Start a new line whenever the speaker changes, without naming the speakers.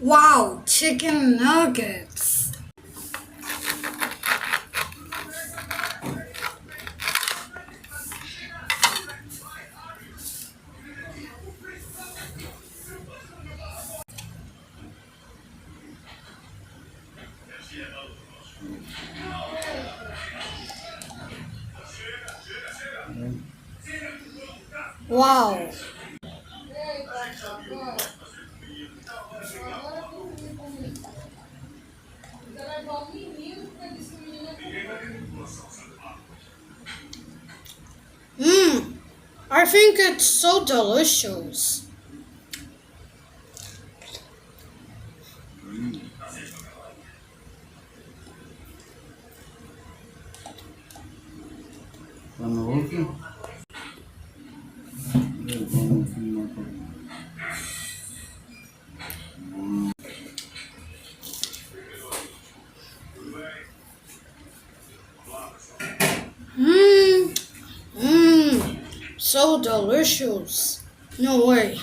Wow, chicken nuggets. Wow. Mmm, I think it's so delicious.
Panoso? Vamos filmar.
Mmm, mmm, so delicious. No way.